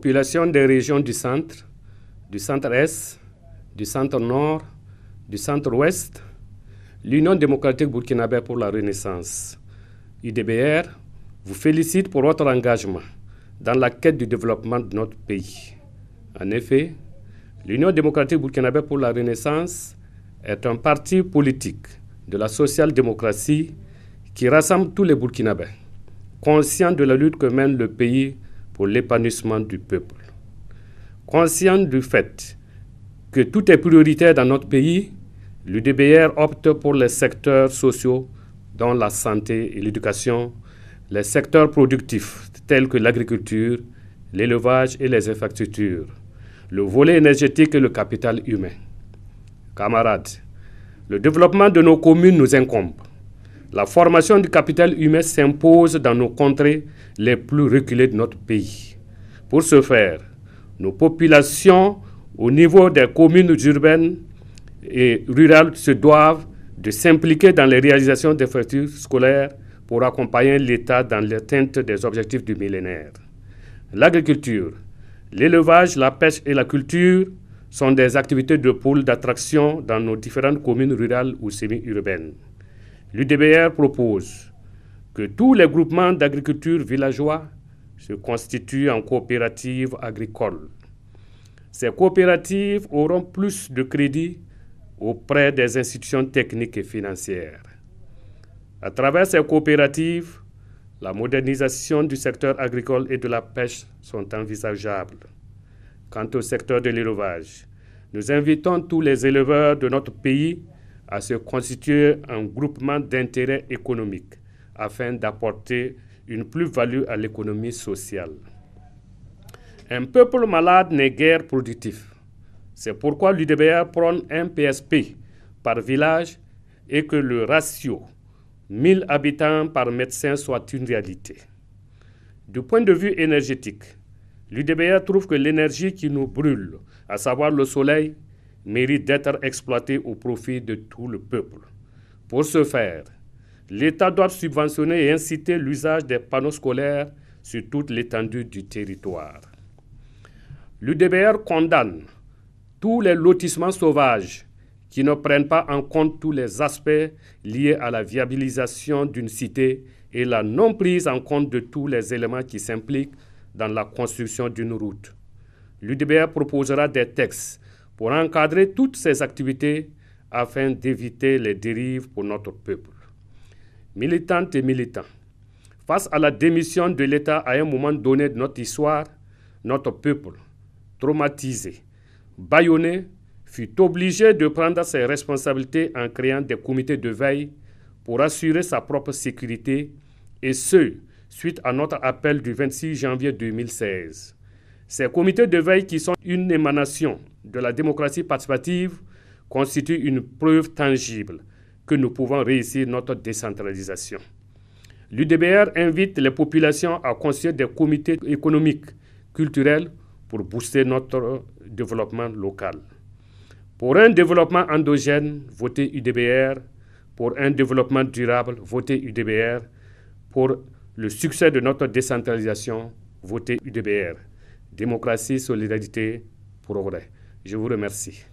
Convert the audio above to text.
populations des régions du centre-est, du centre-nord, du centre-ouest, l'Union démocratique burkinabé pour la Renaissance, UDBR, vous félicite pour votre engagement dans la quête du développement de notre pays. En effet, l'Union démocratique burkinabé pour la Renaissance est un parti politique de la social-démocratie qui rassemble tous les Burkinabés, conscients de la lutte que mène le pays pour l'épanouissement du peuple. Conscient du fait que tout est prioritaire dans notre pays, l'UDBR opte pour les secteurs sociaux, dont la santé et l'éducation, les secteurs productifs tels que l'agriculture, l'élevage et les infrastructures, le volet énergétique et le capital humain. Camarades, le développement de nos communes nous incombe. La formation du capital humain s'impose dans nos contrées les plus reculées de notre pays. Pour ce faire, nos populations au niveau des communes urbaines et rurales se doivent de s'impliquer dans les réalisations des infrastructures scolaires pour accompagner l'État dans l'atteinte des objectifs du millénaire. L'agriculture, l'élevage, la pêche et la culture sont des activités de pôle d'attraction dans nos différentes communes rurales ou semi-urbaines. L'UDBR propose que tous les groupements d'agriculture villageois se constituent en coopératives agricoles. Ces coopératives auront plus de crédit auprès des institutions techniques et financières. À travers ces coopératives, la modernisation du secteur agricole et de la pêche sont envisageables. Quant au secteur de l'élevage, nous invitons tous les éleveurs de notre pays à se constituer en groupement d'intérêt économique afin d'apporter une plus-value à l'économie sociale. Un peuple malade n'est guère productif. C'est pourquoi l'UDBR prône un PSP par village et que le ratio 1000 habitants par médecin soit une réalité. Du point de vue énergétique, l'UDBR trouve que l'énergie qui nous brûle, à savoir le soleil, mérite d'être exploitée au profit de tout le peuple. Pour ce faire, l'État doit subventionner et inciter l'usage des panneaux scolaires sur toute l'étendue du territoire. L'UDBR condamne tous les lotissements sauvages qui ne prennent pas en compte tous les aspects liés à la viabilisation d'une cité et la non-prise en compte de tous les éléments qui s'impliquent dans la construction d'une route. L'UDBR proposera des textes pour encadrer toutes ces activités afin d'éviter les dérives pour notre peuple. Militantes et militants, face à la démission de l'État à un moment donné de notre histoire, notre peuple, traumatisé, bâillonné, fut obligé de prendre ses responsabilités en créant des comités de veille pour assurer sa propre sécurité, et ce, suite à notre appel du 26 janvier 2016. Ces comités de veille, qui sont une émanation de la démocratie participative, constituent une preuve tangible que nous pouvons réussir notre décentralisation. L'UDBR invite les populations à constituer des comités économiques, culturels, pour booster notre développement local. Pour un développement endogène, votez UDBR. Pour un développement durable, votez UDBR. Pour le succès de notre décentralisation, votez UDBR. Démocratie, solidarité, progrès. Je vous remercie.